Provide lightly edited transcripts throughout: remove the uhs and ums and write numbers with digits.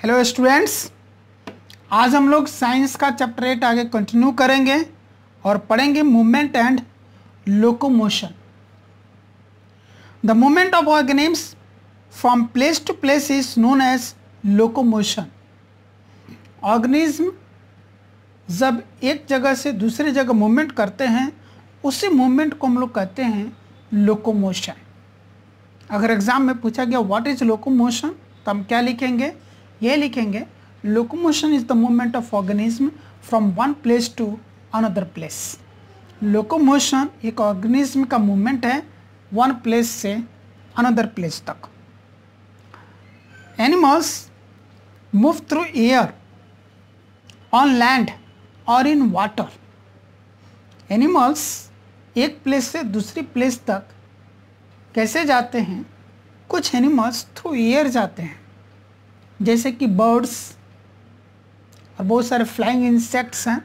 Hello students, आज हम लोग साइंस का चैप्टर 8 आगे कंटिन्यू करेंगे और पढ़ेंगे movement and locomotion. The movement of organisms from place to place is known as locomotion. Organism जब एक जगह से दूसरी जगह मूवमेंट करते हैं उसी मूवमेंट को हम लोग कहते हैं लोकोमोशन। अगर एग्जाम में पूछा गया व्हाट इज लोकोमोशन तो हम क्या लिखेंगे? ये लिखेंगे locomotion is the movement of organism from one place to another place. Locomotion एक ऑर्गेनिज्म का मूवमेंट है वन प्लेस से अनदर प्लेस तक। Animals move through air, on land और इन वाटर। एनिमल्स एक प्लेस से दूसरी प्लेस तक कैसे जाते हैं? कुछ एनिमल्स थ्रू एयर जाते हैं, जैसे कि बर्ड्स और बहुत सारे फ्लाइंग इंसेक्ट्स हैं,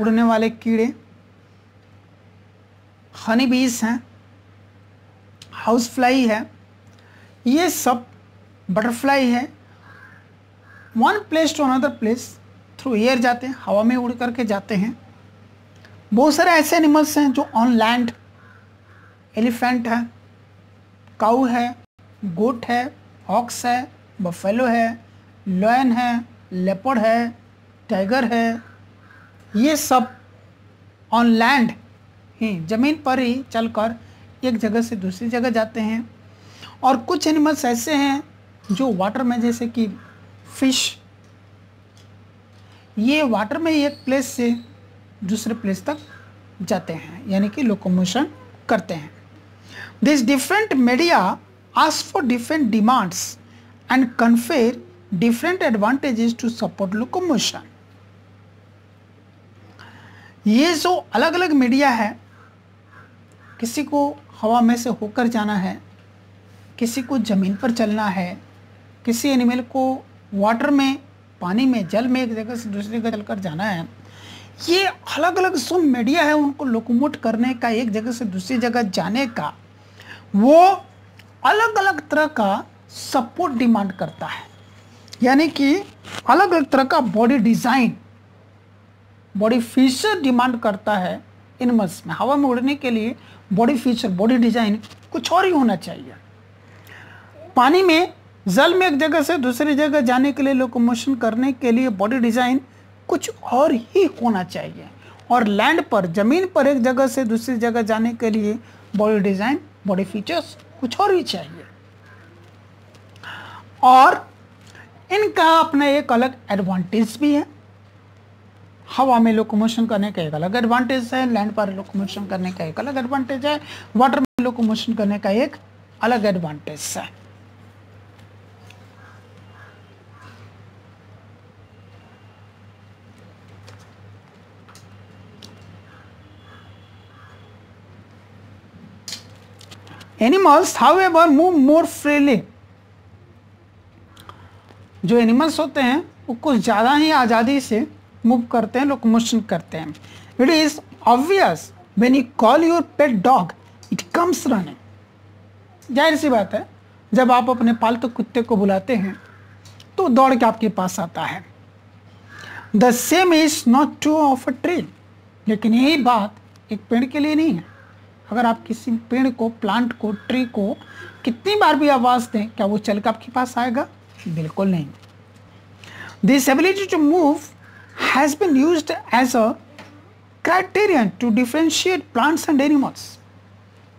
उड़ने वाले कीड़े, हनी बीज हैं, हाउस फ्लाई है, ये सब बटरफ्लाई है। One place to another place through air जाते हैं, हवा में उड़ करके जाते हैं। बहुत सारे ऐसे एनिमल्स हैं जो ऑन लैंड, एलिफेंट है, काऊ है, गोट है, ऑक्स है, बफेलो है, लॉयन है, लेपर्ड है, टाइगर है। ये सब ऑन लैंड ही ज़मीन पर ही चलकर एक जगह से दूसरी जगह जाते हैं। और कुछ एनिमल्स ऐसे हैं जो वाटर में, जैसे कि फिश, ये वाटर में एक प्लेस से दूसरे प्लेस तक जाते हैं, यानी कि लोकोमोशन करते हैं। This different media ask for different demands and confer different advantages to support locomotion। ये जो अलग अलग मीडिया है, किसी को हवा में से होकर जाना है, किसी को ज़मीन पर चलना है, किसी एनिमल को वाटर में, पानी में, जल में एक जगह से दूसरी जगह चलकर जाना है। ये अलग अलग जो मीडिया है उनको लोकोमोट करने का, एक जगह से दूसरी जगह जाने का, वो अलग अलग तरह का सपोर्ट डिमांड करता है। यानी कि अलग अलग तरह का body design, body feature demand करता है एनिमल्स में। हवा में उड़ने के लिए बॉडी फीचर, बॉडी डिज़ाइन कुछ और ही होना चाहिए। पानी में, जल में एक जगह से दूसरी जगह जाने के लिए, लोकोमोशन करने के लिए बॉडी डिज़ाइन कुछ और ही होना चाहिए। और लैंड पर, ज़मीन पर एक जगह से दूसरी जगह जाने के लिए बॉडी डिज़ाइन, बॉडी फीचर्स कुछ और ही चाहिए। और इनका अपना एक अलग एडवांटेज भी है। हवा में लोकोमोशन करने का एक अलग एडवांटेज है, लैंड पर लोकोमोशन करने का एक अलग एडवांटेज है, वाटर में लोकोमोशन करने का एक अलग एडवांटेज है। Animals however move more freely. जो एनिमल्स होते हैं वो कुछ ज़्यादा ही आज़ादी से मूव करते हैं, लोकोमोशन करते हैं। It is obvious when you call your pet dog it comes running. जाहिर सी बात है, जब आप अपने पालतू कुत्ते को बुलाते हैं तो दौड़ के आपके पास आता है। The same is not true of a tree. लेकिन यही बात एक पेड़ के लिए नहीं है। अगर आप किसी पेड़ को, प्लांट को, ट्री को कितनी बार भी आवाज़ दें, क्या वो चल के आपके पास आएगा? बिल्कुल नहीं। This ability to move has been used as a criterion to differentiate plants and animals.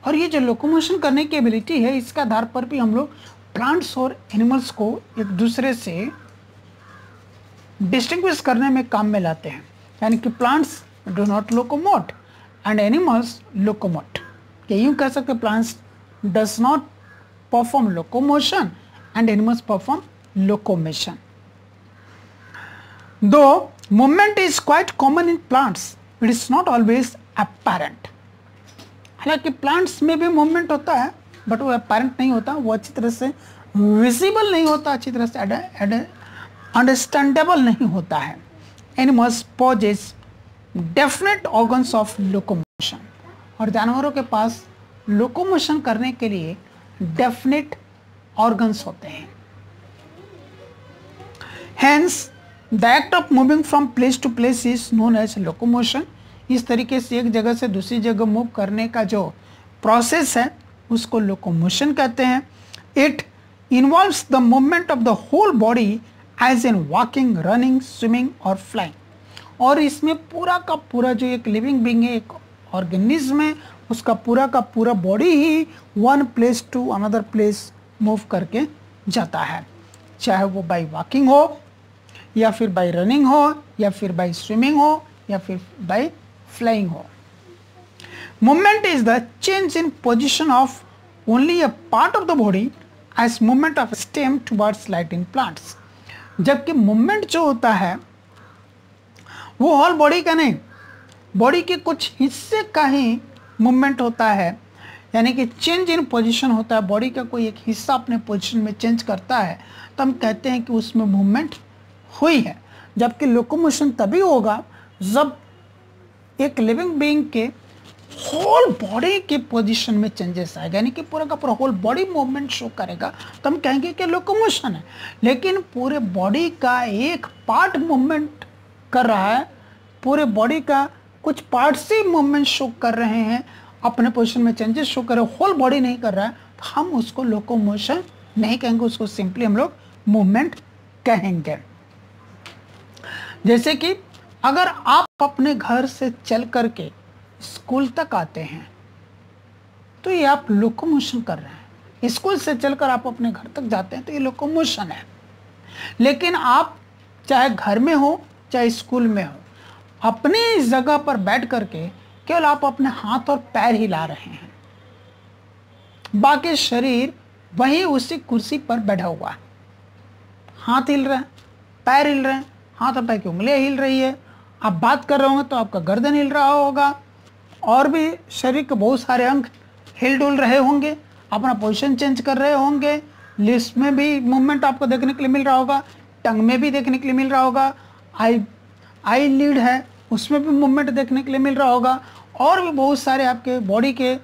और ये जो लोकोमोशन करने की एबिलिटी है, इसके आधार पर भी हम लोग प्लांट्स और एनिमल्स को एक दूसरे से डिस्टिंग्विश करने में काम में लाते हैं। यानी कि plants do not locomote and animals locomote. क्या यूँ कह सकते, plants does not perform locomotion and animals perform locomotion. Though movement is quite common in plants, it is not always apparent. हालांकि प्लांट्स में भी मूवमेंट होता है, बट वो apparent नहीं होता, वो अच्छी तरह से विजिबल नहीं होता, अच्छी तरह से अंडरस्टैंडेबल नहीं होता है। Animals possess definite organs of locomotion। और जानवरों के पास लोकोमोशन करने के लिए डेफिनेट ऑर्गन्स होते हैं। Hence, the act of moving from place to place is known as locomotion. इस तरीके से एक जगह से दूसरी जगह मूव करने का जो प्रोसेस है उसको लोकोमोशन कहते हैं. It involves the movement of the whole body as in walking, running, swimming और फ्लाइंग. और इसमें पूरा का पूरा जो एक लिविंग बीइंग है, एक ऑर्गेनिज्म है, उसका पूरा का पूरा बॉडी ही one place to another place move करके जाता है, चाहे वो बाय वॉकिंग हो या फिर बाय रनिंग हो या फिर बाय स्विमिंग हो या फिर बाय फ्लाइंग हो. Movement is the change in position of only a part of the body as movement of stem towards light in plants. जबकि मूवमेंट जो होता है वो होल बॉडी का नहीं, बॉडी के कुछ हिस्से का ही मूवमेंट होता है, यानी कि चेंज इन पोजीशन होता है. बॉडी का कोई एक हिस्सा अपने पोजीशन में चेंज करता है तो हम कहते हैं कि उसमें मूवमेंट हुई है. जबकि लोकोमोशन तभी होगा जब एक लिविंग बीइंग के होल बॉडी के पोजीशन में चेंजेस आएगा, यानी कि पूरा का पूरा होल बॉडी मूवमेंट शो करेगा तो हम कहेंगे कि लोकोमोशन है. लेकिन पूरे बॉडी का एक पार्ट मूवमेंट कर रहा है, पूरे बॉडी का कुछ पार्ट से मूवमेंट शो कर रहे हैं, अपने पोजीशन में चेंजेस शो कर रहे हैं, होल बॉडी नहीं कर रहा है, तो हम उसको लोकोमोशन नहीं कहेंगे, उसको सिंपली हम लोग मूवमेंट कहेंगे. जैसे कि अगर आप अपने घर से चल करके स्कूल तक आते हैं तो ये आप लोकोमोशन कर रहे हैं. स्कूल से चलकर आप अपने घर तक जाते हैं तो ये लोकोमोशन है. लेकिन आप चाहे घर में हो चाहे स्कूल में हो, अपनी जगह पर बैठ करके केवल आप अपने हाथ और पैर हिला रहे हैं, बाकी शरीर वहीं उसी कुर्सी पर बैठा हुआ है. हाथ हिल रहे हैं, पैर हिल रहे हैं, हाथ और पैर की उंगलियां हिल रही है. आप बात कर रहे होंगे तो आपका गर्दन हिल रहा होगा, और भी शरीर के बहुत सारे अंग हिल डुल रहे होंगे, अपना पोजीशन चेंज कर रहे होंगे. लिप्स में भी मूवमेंट आपको देखने के लिए मिल रहा होगा, टंग में भी देखने के लिए मिल रहा होगा, आई लीड है उसमें भी मूवमेंट देखने के लिए मिल रहा होगा, और भी बहुत सारे आपके बॉडी के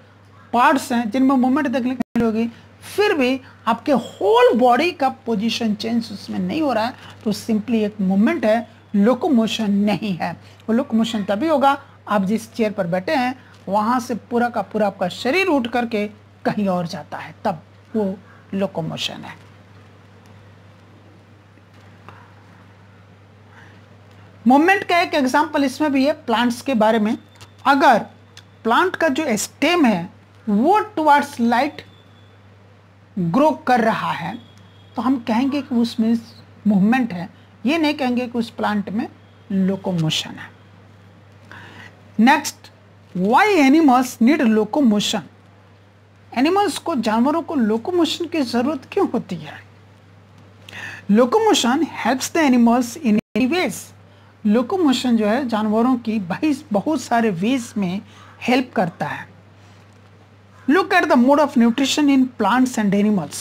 पार्ट्स हैं जिनमें मूवमेंट देखने को मिल होगी. फिर भी आपके होल बॉडी का पोजीशन चेंज उसमें नहीं हो रहा है तो सिंपली एक मूवमेंट है, लोकोमोशन नहीं है. वो लोकोमोशन तभी होगा आप जिस चेयर पर बैठे हैं वहाँ से पूरा का पूरा आपका शरीर उठ करके कहीं और जाता है, तब वो लोकोमोशन है. मूवमेंट का एक एग्जांपल इसमें भी है प्लांट्स के बारे में. अगर प्लांट का जो स्टेम है वो टुवर्ड्स लाइट ग्रो कर रहा है तो हम कहेंगे कि उसमें मूवमेंट है, ये नहीं कहेंगे कि उस प्लांट में लोकोमोशन है. Next, why animals need locomotion. Animals को, जानवरों को लोकोमोशन की जरूरत क्यों होती है? Locomotion helps the animals in many ways. Locomotion जो है जानवरों की बहुत सारे वेज में हेल्प करता है. Look at the mode of nutrition in plants and animals.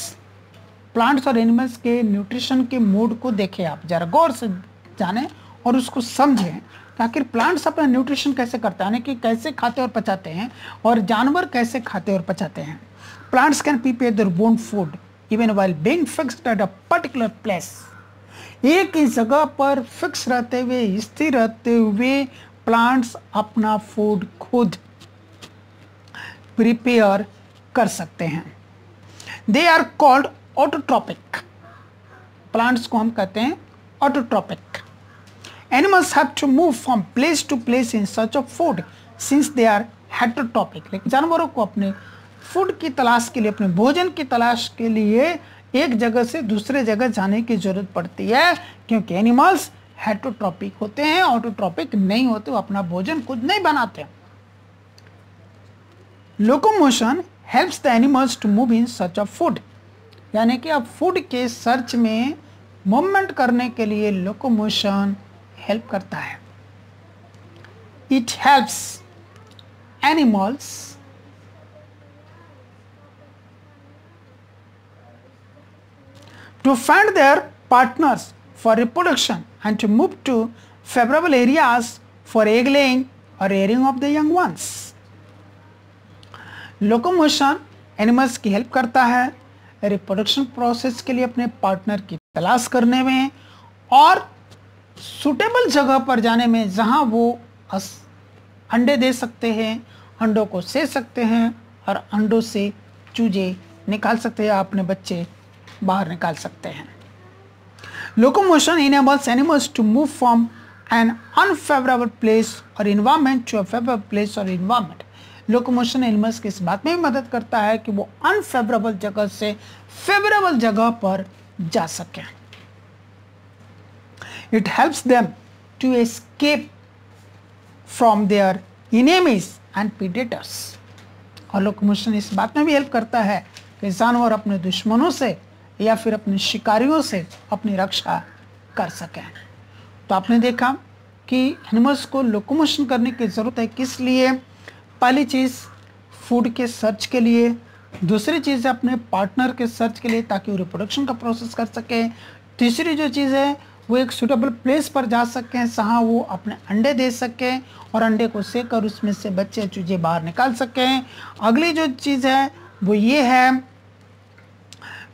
Plants और एनिमल्स के न्यूट्रिशन के मोड को देखें, आप जरा गौर से जानें और उसको समझें कि आखिर प्लांट्स अपना न्यूट्रिशन कैसे करते हैं, यानी कि कैसे खाते और पचाते हैं, और जानवर कैसे खाते और पचाते हैं. Plants can prepare their own food even while being fixed at a particular place. एक ही जगह पर फिक्स रहते हुए, स्थिर रहते हुए प्लांट्स अपना फूड खुद प्रिपेयर कर सकते हैं. They are called autotrophic. Plants को हम कहते हैं autotrophic. Animals have to move from place to place in search of food since they are heterotrophic. लेकिन जानवरों को अपने फूड की तलाश के लिए, अपने भोजन की तलाश के लिए एक जगह से दूसरे जगह जाने की जरूरत पड़ती है, क्योंकि एनिमल्स हेटरोट्रॉपिक होते हैं, ऑटोट्रॉपिक नहीं होते, वो अपना भोजन खुद नहीं बनाते. Locomotion helps the animals to move in search of food. यानी कि अब फूड के सर्च में मूवमेंट करने के लिए लोकोमोशन हेल्प करता है. It helps animals to find their partners for reproduction and to move to favorable areas for egg laying or rearing of the young ones. Locomotion animals की help करता है reproduction process के लिए अपने partner की तलाश करने में और सूटेबल जगह पर जाने में जहां वो अंडे दे सकते हैं, अंडों को सेक सकते हैं और अंडों से चूजे निकाल सकते हैं, अपने बच्चे बाहर निकाल सकते हैं। Locomotion enables animals to move from an unfavorable place or environment to a favorable place or environment। Locomotion animals की इस बात में भी मदद करता है कि वो अनफेवरेबल जगह से फेवरेबल जगह पर जा सकें। It helps them to escape from their enemies and predators। और लोकोमोशन इस बात में भी हेल्प करता है कि जानवर अपने दुश्मनों से या फिर अपने शिकारियों से अपनी रक्षा कर सकें। तो आपने देखा कि एनिमल्स को लोकोमोशन करने की ज़रूरत है, किस लिए? पहली चीज़ फूड के सर्च के लिए, दूसरी चीज़ है अपने पार्टनर के सर्च के लिए ताकि वो रिप्रोडक्शन का प्रोसेस कर सकें, तीसरी जो चीज़ है वो एक सूटेबल प्लेस पर जा सकें जहाँ वो अपने अंडे दे सकें और अंडे को सेक कर उसमें से बच्चे चूजे बाहर निकाल सकें। अगली जो चीज़ है वो ये है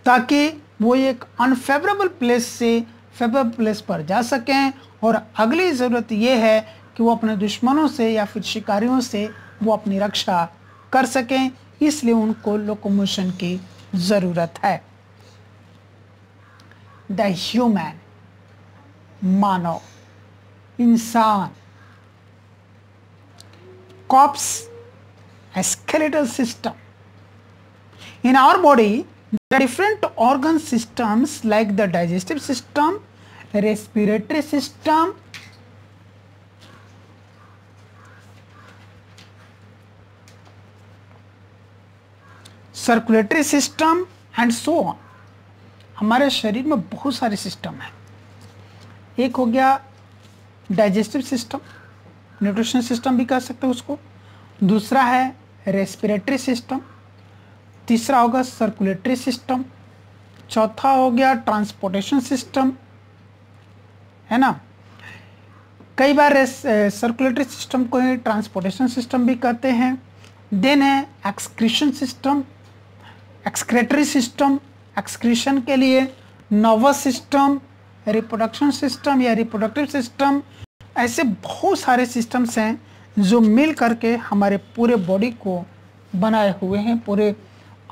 ताकि वो एक अनफेवरेबल प्लेस से फेवरेबल प्लेस पर जा सकें। और अगली ज़रूरत ये है कि वो अपने दुश्मनों से या फिर शिकारियों से वो अपनी रक्षा कर सकें, इसलिए उनको लोकोमोशन की ज़रूरत है। द ह्यूमन, मानव, इंसान, corps skeletal system। In our body, there are different organ systems like the digestive system, respiratory system, circulatory system and so on। हमारे शरीर में बहुत सारे सिस्टम हैं। एक हो गया डाइजेस्टिव सिस्टम, न्यूट्रिशन सिस्टम भी कह सकते हैं उसको। दूसरा है रेस्पिरेटरी सिस्टम, तीसरा होगा सर्कुलेटरी सिस्टम, चौथा हो गया ट्रांसपोर्टेशन सिस्टम, है ना। कई बार सर्कुलेटरी सिस्टम को ही ट्रांसपोर्टेशन सिस्टम भी कहते हैं। देन है excretion system, excretory system, excretion के लिए नर्वस सिस्टम, रिप्रोडक्शन सिस्टम या रिप्रोडक्टिव सिस्टम। ऐसे बहुत सारे सिस्टम्स हैं जो मिल करके हमारे पूरे बॉडी को बनाए हुए हैं, पूरे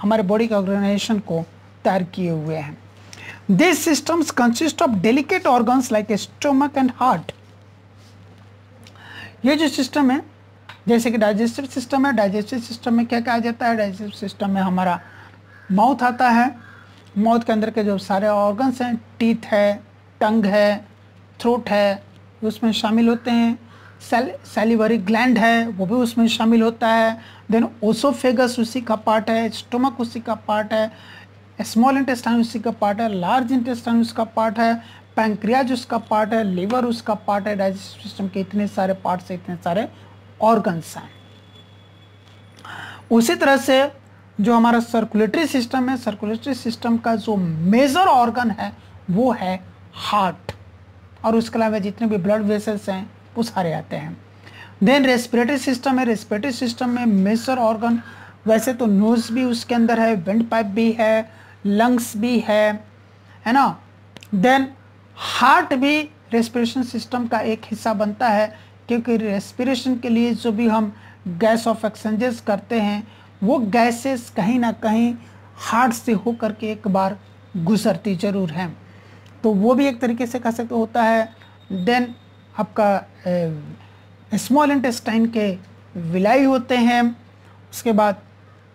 हमारे बॉडी के ऑर्गेनाइजेशन को तैयार किए हुए हैं। This systems consist of delicate organs like stomach and heart. ये जो सिस्टम है, जैसे कि डाइजेस्टिव सिस्टम है, डाइजेस्टिव सिस्टम में क्या कहा जाता है? डाइजेस्टिव सिस्टम में हमारा माउथ आता है, माउथ के अंदर के जो सारे ऑर्गन्स हैं, टीथ है, टंग है, थ्रोट है, उसमें शामिल होते हैं। सैलिवरी ग्लैंड है, वो भी उसमें शामिल होता है। देन ओसोफेगस उसी का पार्ट है, स्टोमक उसी का पार्ट है, स्मॉल इंटेस्टाइन उसी का पार्ट है, लार्ज इंटेस्टाइन उसका पार्ट है, पैंक्रियाज उसका पार्ट है, लिवर उसका पार्ट है। डाइजेस्टिव सिस्टम के इतने सारे पार्ट्स हैं, इतने सारे ऑर्गन्स हैं। उसी तरह से जो हमारा सर्कुलेटरी सिस्टम है, सर्कुलेटरी सिस्टम का जो मेजर ऑर्गन है वो है हार्ट, और उसके अलावा जितने भी ब्लड वेसल्स हैं वो सारे आते हैं। देन रेस्पिरेटरी सिस्टम है, रेस्पिरेटरी सिस्टम में मेजर ऑर्गन वैसे तो नोज भी उसके अंदर है, विंड पाइप भी है, लंग्स भी है ना। देन हार्ट भी रेस्पिरेशन सिस्टम का एक हिस्सा बनता है, क्योंकि रेस्पिरेशन के लिए जो भी हम गैस ऑफ एक्सचेंजेस करते हैं वो गैसेस कहीं ना कहीं हार्ट से होकर के एक बार गुजरती ज़रूर हैं, तो वो भी एक तरीके से कह सकते होता है। देन आपका स्मॉल इंटेस्टाइन के विलाई होते हैं, उसके बाद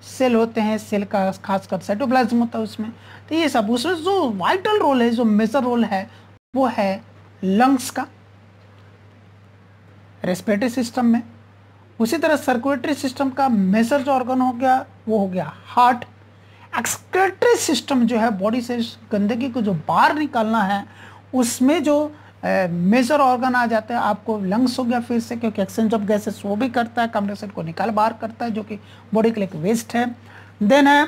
सेल होते हैं, सेल का खासकर साइटोप्लाज्म होता है उसमें। तो ये सब उसमें जो वाइटल रोल है, जो मेजर रोल है वो है लंग्स का रेस्पिरेटरी सिस्टम में। उसी तरह सर्कुलेटरी सिस्टम का मेजर जो ऑर्गन हो गया वो हो गया हार्ट। एक्सक्रेटरी सिस्टम जो है, बॉडी से गंदगी को जो बाहर निकालना है, उसमें जो मेजर ऑर्गन आ जाता है आपको लंग्स हो गया फिर से, क्योंकि एक्सचेंज ऑफ गैसेस वो भी करता है, कार्बन डाइऑक्साइड को निकाल बाहर करता है जो कि बॉडी के लिए एक वेस्ट है। देन है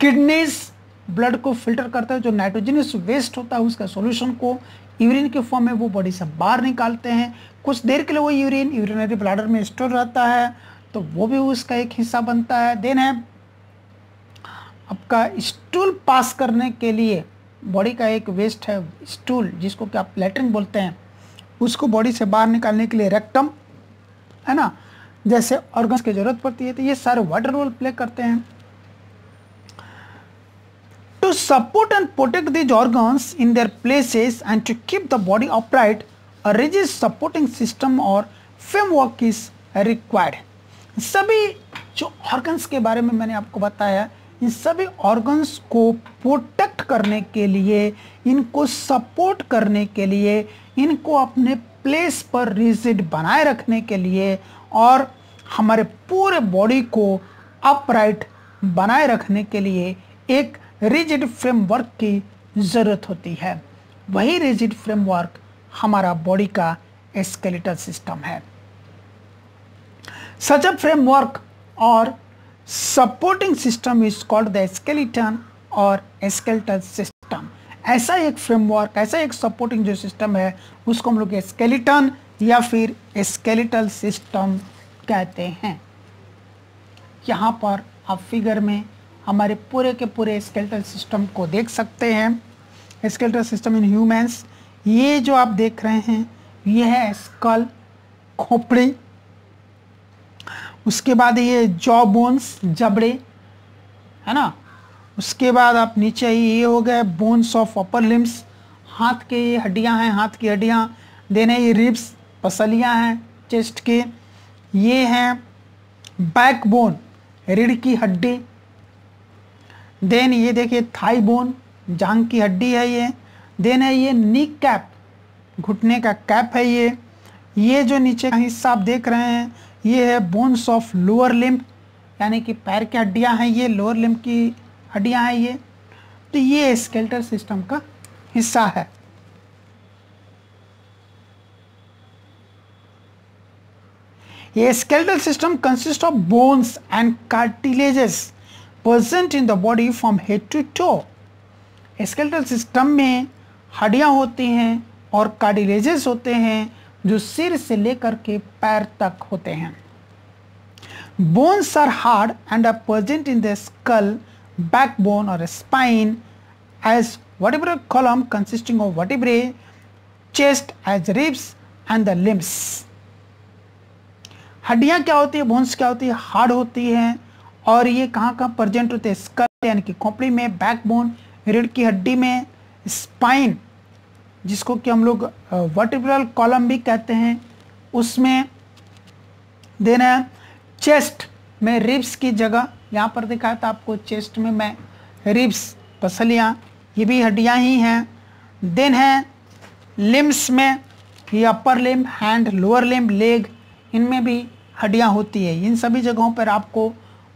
किडनीज, ब्लड को फिल्टर करता है, जो नाइट्रोजनस वेस्ट होता है उसका सॉल्यूशन को यूरिन के फॉर्म में वो बॉडी से बाहर निकालते हैं। कुछ देर के लिए वो यूरिन यूरिनरी ब्लैडर में स्टोर रहता है, तो वो भी उसका एक हिस्सा बनता है। देन है आपका स्टूल पास करने के लिए बॉडी का एक वेस्ट है, स्टूल जिसको कि आप लैट्रिन बोलते हैं, उसको बॉडी से बाहर निकालने के लिए रेक्टम, है ना, जैसे ऑर्गन्स की जरूरत पड़ती है। तो ये सारे वाइटल रोल प्ले करते हैं। To support and protect these organs in their places and to keep the body upright, a rigid supporting system or framework is required. सभी जो ऑर्गन्स के बारे में मैंने आपको बताया, इन सभी ऑर्गन्स को प्रोटेक्ट करने के लिए, इनको सपोर्ट करने के लिए, इनको अपने प्लेस पर रिजिड बनाए रखने के लिए और हमारे पूरे बॉडी को अपराइट बनाए रखने के लिए एक रिजिड फ्रेमवर्क की ज़रूरत होती है। वही रिजिड फ्रेमवर्क हमारा बॉडी का स्केलेटल सिस्टम है। सच अ फ्रेमवर्क और supporting system is called the skeleton और स्केलेटल सिस्टम। ऐसा एक फ्रेमवर्क, ऐसा एक सपोर्टिंग जो सिस्टम है उसको हम लोग स्केलेटन या फिर स्केलेटल सिस्टम कहते हैं। यहाँ पर आप फिगर में हमारे पूरे के पूरे स्केलेटल सिस्टम को देख सकते हैं। स्केलेटल सिस्टम इन ह्यूमंस, ये जो आप देख रहे हैं ये है स्कल, खोपड़ी, उसके बाद ये जॉ बोन्स, जबड़े, है ना, उसके बाद आप नीचे ही ये हो गए बोन्स ऑफ अपर लिम्स, हाथ के ये हड्डियां हैं, हाथ की हड्डियां, देन ये रिब्स, पसलियां हैं चेस्ट के, ये हैं बैक बोन, रीढ़ की हड्डी, देन ये देखिए थाई बोन, जांग की हड्डी है देन है ये नी कैप, घुटने का कैप है ये जो नीचे का हिस्सा आप देख रहे हैं ये है बोन्स ऑफ लोअर लिम्ब, यानी कि पैर की हड्डियां हैं, ये लोअर लिम्ब की हड्डियां हैं तो ये स्केलेटल सिस्टम का हिस्सा है। ये skeletal system consist of bones and cartilages present in the body from head to toe. Skeletal system में हड्डियां होती हैं और कार्टिलेजेस होते हैं जो सिर से लेकर के पैर तक होते हैं। Bones are hard and are present in the skull, backbone और spine as vertebral column consisting of vertebrae, chest as ribs and the limbs. हड्डियां क्या होती है, बोन्स क्या होती है, हार्ड होती हैं और ये कहाँ कहाँ प्रेजेंट होते हैं, स्कल यानी कि खोपड़ी में, बैकबोन रीढ़ की हड्डी में, स्पाइन जिसको कि हम लोग वर्टिब्रल कॉलम भी कहते हैं उसमें, देना चेस्ट में रिब्स की जगह, यहाँ पर दिखाया था आपको चेस्ट में मैं रिब्स, पसलियाँ, ये भी हड्डियाँ ही हैं। देन है लिम्स में, ये upper limb, hand, lower limb, leg, इनमें भी हड्डियाँ होती है। इन सभी जगहों पर आपको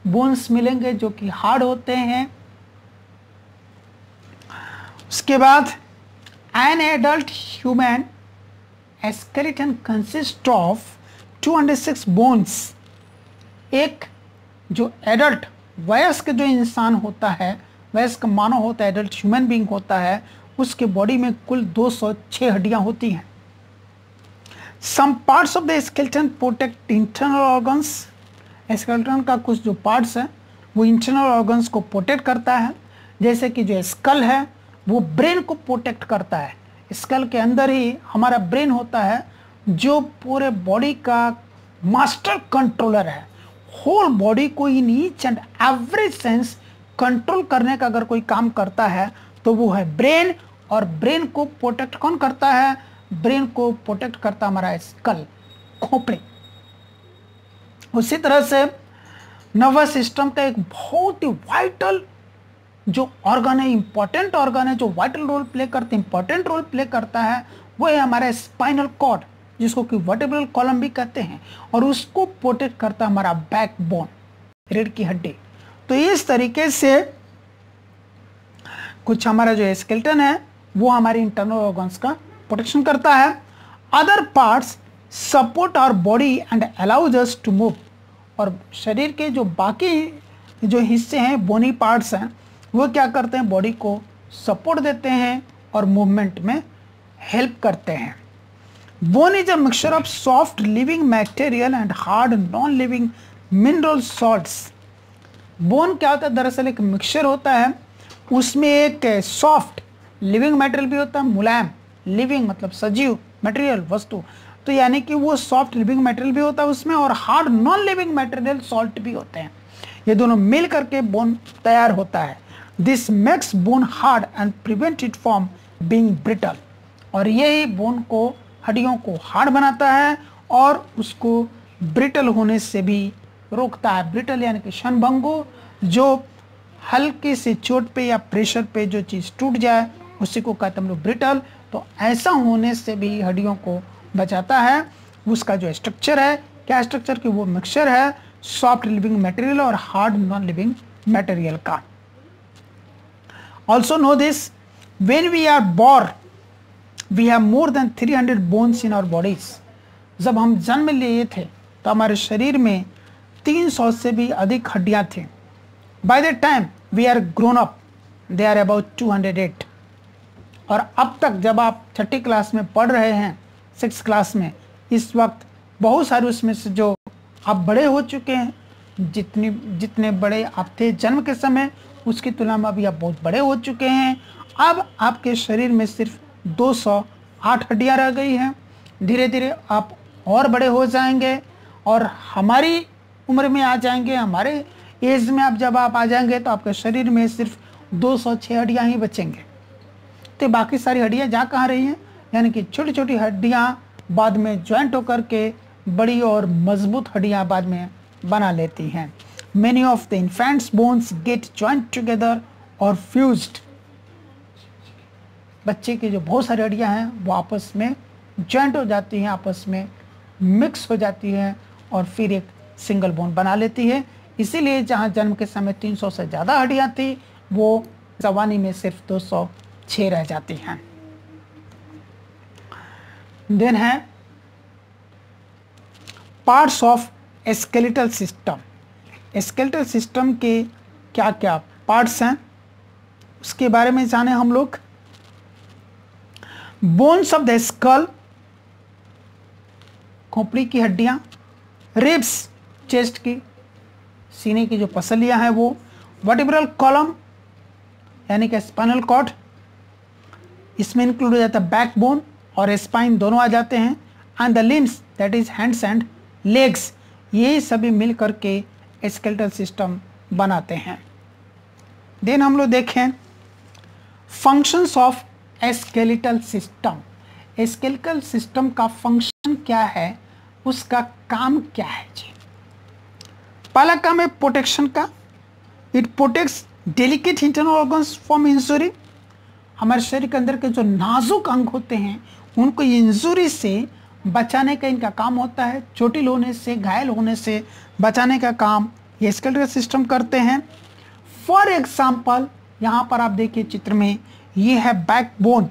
बोन्स मिलेंगे जो कि हार्ड होते हैं। उसके बाद an adult human skeleton consist of 206 bones. एक जो एडल्ट वयस्क जो इंसान होता है, वयस्क मानव होता है, एडल्ट ह्यूमन बीइंग होता है, उसके बॉडी में कुल 206 हड्डियां होती हैं। Some parts of the skeleton protect internal organs. Skeleton का कुछ जो पार्ट्स है वो इंटरनल ऑर्गन्स को प्रोटेक्ट करता है, जैसे कि जो स्कल है वो ब्रेन को प्रोटेक्ट करता है। स्कल के अंदर ही हमारा ब्रेन होता है जो पूरे बॉडी का मास्टर कंट्रोलर है। होल बॉडी को in each and every sense control करने का अगर कोई काम करता है तो वो है ब्रेन, और ब्रेन को प्रोटेक्ट कौन करता है, ब्रेन को प्रोटेक्ट करता हमारा स्कल, खोपड़ी। उसी तरह से नर्वस सिस्टम का एक बहुत ही वाइटल जो ऑर्गन है, इंपॉर्टेंट ऑर्गन है, जो वाइटल रोल प्ले करते, इंपॉर्टेंट रोल प्ले करता है, वो है हमारा स्पाइनल कॉर्ड जिसको कि वर्टिब्रल कॉलम भी कहते हैं, और उसको प्रोटेक्ट करता है हमारा बैकबोन, रीढ़ की हड्डी। तो इस तरीके से कुछ हमारा जो स्केलेटन है वो हमारे इंटरनल ऑर्गन्स का प्रोटेक्शन करता है। Other parts support our body and allows us to move. और शरीर के जो बाकी जो हिस्से हैं, बोनी पार्ट्स हैं, वो क्या करते हैं, बॉडी को सपोर्ट देते हैं और मूवमेंट में हेल्प करते हैं। Bone is a mixture of soft living material and hard non living mineral salts. Bone क्या होता है, दरअसल एक मिक्सचर होता है, उसमें एक सॉफ्ट लिविंग मटेरियल भी होता है, मुलायम, लिविंग मतलब सजीव, मटेरियल वस्तु, तो यानी कि वो सॉफ्ट लिविंग मटेरियल भी होता है उसमें, और hard non living material salt भी होते हैं। ये दोनों मिल करके बोन तैयार होता है। This makes bone hard and prevent it from being brittle, और यही बोन को, हड्डियों को हार्ड बनाता है और उसको ब्रिटल होने से भी रोकता है। ब्रिटल यानी कि क्षणभंगुर, जो हल्के से चोट पे या प्रेशर पे जो चीज़ टूट जाए उसी को कहते हैं हम लोग ब्रिटल। तो ऐसा होने से भी हड्डियों को बचाता है। उसका जो स्ट्रक्चर है, क्या स्ट्रक्चर की, वो मिक्सचर है सॉफ्ट लिविंग मटेरियल और हार्ड नॉन लिविंग मटेरियल का। Also know this, when we are born we have more than 300 bones in our bodies. जब हम जन्म लिए थे तो हमारे शरीर में 300 से भी अधिक हड्डियां थी। By the time we are grown up they are about 208। और अब तक जब आप छठी क्लास में पढ़ रहे हैं, 6th क्लास में, इस वक्त बहुत सारे उसमें से जो आप बड़े हो चुके हैं, जितने बड़े आप थे जन्म के समय उसकी तुलना में अभी आप बहुत बड़े हो चुके हैं। अब आपके शरीर में सिर्फ 208 हड्डियाँ रह गई हैं। धीरे धीरे आप और बड़े हो जाएंगे और हमारी उम्र में आ जाएंगे, हमारे एज में जब आप आ जाएंगे तो आपके शरीर में सिर्फ 206 हड्डियाँ ही बचेंगे। तो बाकी सारी हड्डियाँ जा कहाँ रही हैं, यानी कि छोटी छोटी हड्डियाँ बाद में ज्वाइंट होकर के बड़ी और मजबूत हड्डियाँ बाद में बना लेती हैं। Many of the infants' bones get joined together or fused। बच्चे की जो बहुत सारी हड्डियाँ हैं वो आपस में ज्वाइंट हो जाती हैं, आपस में मिक्स हो जाती हैं और फिर एक सिंगल बोन बना लेती है। इसीलिए जहाँ जन्म के समय 300 से ज़्यादा हड्डियाँ थी, वो जवानी में सिर्फ 206 रह जाती हैं। देन है parts of skeletal system. Skeletal system के क्या क्या पार्ट्स हैं उसके बारे में जाने हम लोग। बोन्स ऑफ द स्कल, खोपड़ी की हड्डियां, रिब्स, चेस्ट की, सीने की जो पसलियां हैं वो, वर्टिब्रल कॉलम यानी कि स्पाइनल कॉर्ड, इसमें इंक्लूड हो जाता है बैकबोन और स्पाइन दोनों आ जाते हैं, and the limbs that is hands and legs, ये सभी मिल करके स्केलेटल सिस्टम बनाते हैं। देन हम लोग देखें functions of skeletal system. Skeletal system का फंक्शन क्या है, उसका काम क्या है जी। पहला काम है प्रोटेक्शन का। It protects delicate internal organs from injury. हमारे शरीर के अंदर के जो नाजुक अंग होते हैं उनको इंजुरी से बचाने का इनका काम होता है। चोटिल होने से, घायल होने से बचाने का काम ये स्केलेटल सिस्टम करते हैं। फॉर एग्जाम्पल यहाँ पर आप देखिए चित्र में, ये है बैकबोन,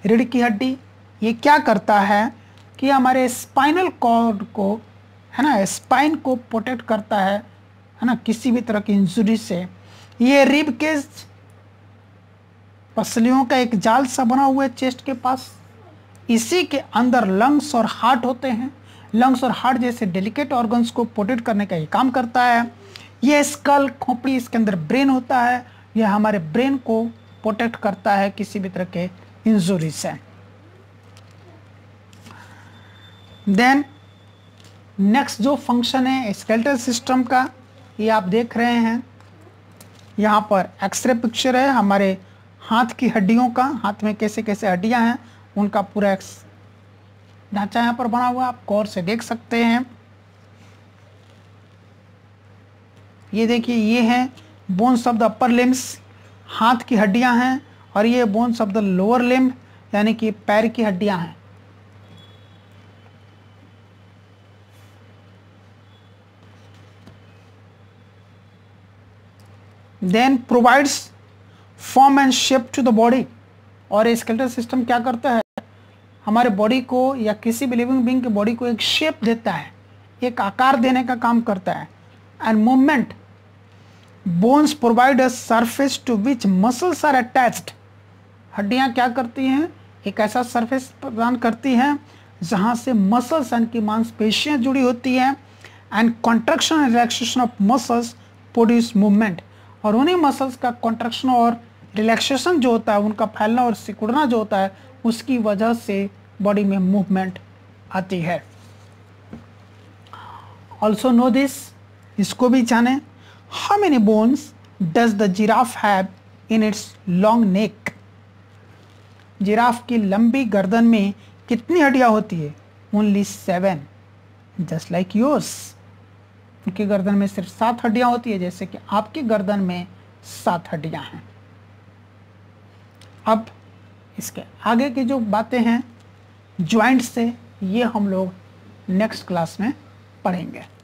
रीढ़ की हड्डी। ये क्या करता है कि हमारे स्पाइनल कॉर्ड को, है ना, स्पाइन को प्रोटेक्ट करता है ना, किसी भी तरह की इंजुरी से। ये रिब केज, पसलियों का एक जाल सा बना हुआ है चेस्ट के पास, इसी के अंदर लंग्स और हार्ट होते हैं। लंग्स और हार्ट जैसे डेलिकेट ऑर्गन्स को प्रोटेक्ट करने का ये काम करता है। ये स्कल, खोपड़ी, इसके अंदर ब्रेन होता है, यह हमारे ब्रेन को प्रोटेक्ट करता है किसी भी तरह के इंजुरी से। देन नेक्स्ट जो फंक्शन है स्केलेटल सिस्टम का, ये आप देख रहे हैं यहाँ पर एक्सरे पिक्चर है हमारे हाथ की हड्डियों का। हाथ में कैसे कैसे हड्डियाँ हैं उनका पूरा ढांचा यहाँ पर बना हुआ, आप गौर से देख सकते हैं। ये देखिए, ये है bones of the upper limbs, हाथ की हड्डियां हैं, और ये bones of the lower limb यानी कि पैर की हड्डियां हैं। Then provides form and shape to the body. और स्केलेटल सिस्टम क्या करता है, हमारे बॉडी को या किसी भी लिविंग बीइंग के बॉडी को एक शेप देता है, एक आकार देने का काम करता है। And movement, bones provide a surface to which muscles are attached. हड्डियां क्या करती हैं, एक ऐसा सरफेस प्रदान करती हैं जहां से मसल्स यानी कि मांसपेशियां जुड़ी होती हैं। And contraction and relaxation of muscles produce movement, और उन्हीं मसल्स का कॉन्ट्रैक्शन और रिलैक्सेशन जो होता है, उनका फैलना और सिकुड़ना जो होता है, उसकी वजह से बॉडी में मूवमेंट आती है। ऑल्सो नो दिस, इसको भी जाने, how many bones does the giraffe have in its long neck. Giraffe की लंबी गर्दन में कितनी हड्डियां होती है? Only 7, just like yours. उनकी गर्दन में सिर्फ 7 हड्डियां होती है, जैसे कि आपकी गर्दन में 7 हड्डियां हैं। अब इसके आगे की जो बातें हैं ज्वाइंट से, ये हम लोग नेक्स्ट क्लास में पढ़ेंगे।